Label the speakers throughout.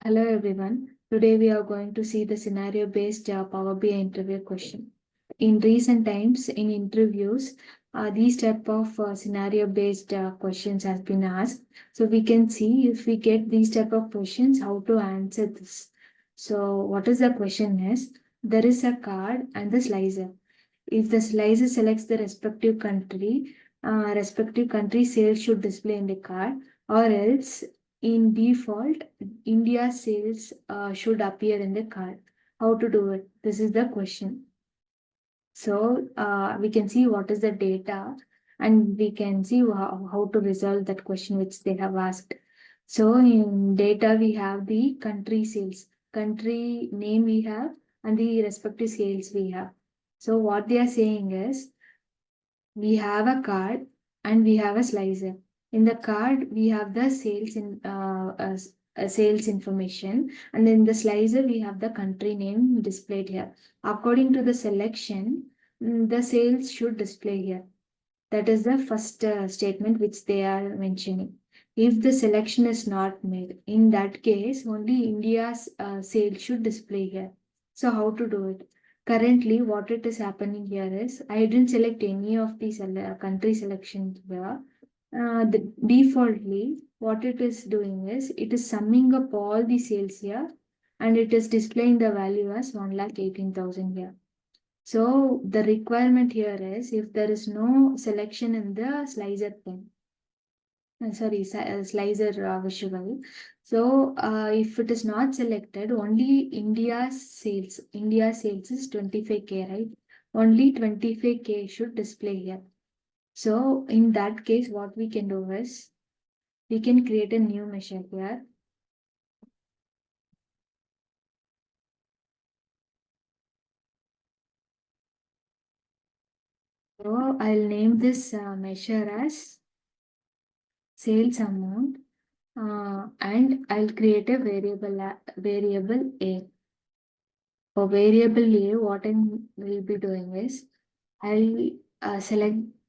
Speaker 1: Hello everyone. Today we are going to see the scenario-based Power BI interview question. In recent times, in interviews, these type of scenario-based questions has been asked. So we can see if we get these type of questions, how to answer this. So what is the question is, there is a card and the slicer. If the slicer selects the respective country sales should display in the card, or else in default, India sales should appear in the card. How to do it? This is the question. So we can see what is the data and we can see how to resolve that question which they have asked. So in data, we have the country sales, country name we have, and the respective sales we have. So what they are saying is we have a card and we have a slicer. In the card, we have the sales information, and in the slicer, we have the country name displayed here. According to the selection, the sales should display here. That is the first statement which they are mentioning. If the selection is not made, in that case, only India's sale should display here. So how to do it? Currently, what it is happening here is I didn't select any of these country selections here. Defaultly, what it is doing is it is summing up all the sales here and it is displaying the value as 1,18,000 here. So the requirement here is if there is no selection in the slicer thing, slicer visual. So if it is not selected, only India sales is 25K, right? Only 25K should display here. So in that case, what we can do is we can create a new measure here. So I'll name this measure as sales amount, and I'll create a variable A. For variable A, what I will be doing is I'll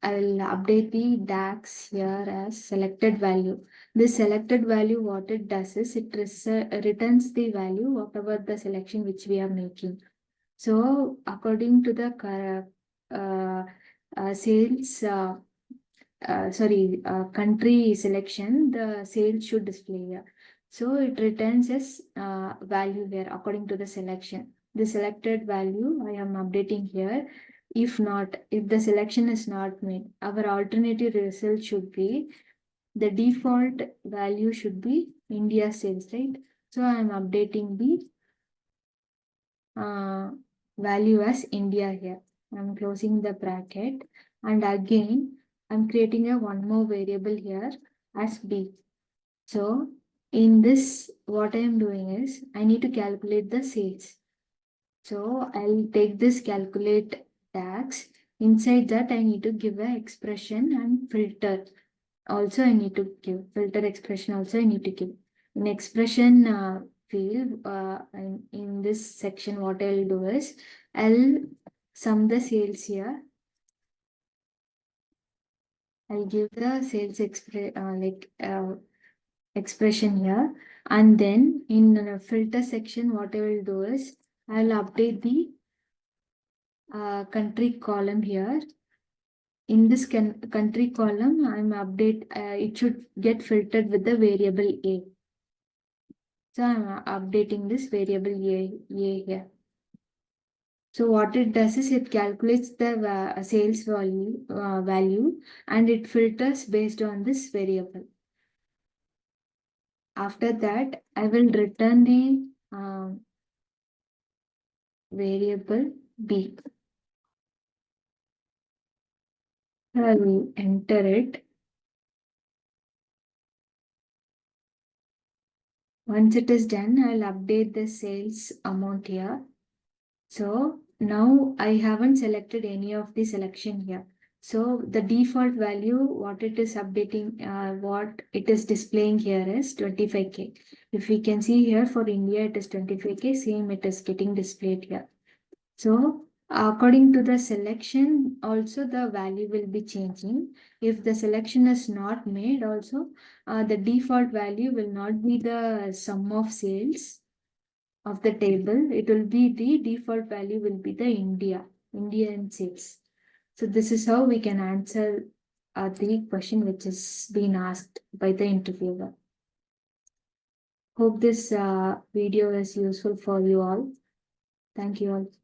Speaker 1: I'll update the DAX here as selected value. This selected value, what it does is it returns the value, whatever the selection which we are making. So according to the sales, country selection, the sales should display here. So it returns as value here according to the selection. The selected value I am updating here. If not, if the selection is not made, our alternative result should be the default value should be India sales, right? So I am updating the value as India here. I'm closing the bracket and again I'm creating a one more variable here as B. So in this, what I am doing is I need to calculate the sales. So I'll take this calculate tax. Inside that I need to give an expression and filter. Also I need to give filter expression also I need to give. In expression field in this section what I'll do is I'll sum the sales here. I'll give the sales expression here, and then in the filter section what I will do is I'll update the country column here. In this country column, it should get filtered with the variable A. So I'm updating this variable A here. So what it does is it calculates the sales value and it filters based on this variable. After that, I will return the variable B. I will enter it. Once it is done, I'll update the sales amount here. So now I haven't selected any of the selection here. So the default value, what it is updating, what it is displaying here is 25K. If we can see here for India, it is 25K, same it is getting displayed here. So According to the selection, also the value will be changing. If the selection is not made, also the default value will not be the sum of sales of the table. It will be the default value will be the Indian sales. So this is how we can answer the question which is being asked by the interviewer. Hope this video is useful for you all. Thank you all.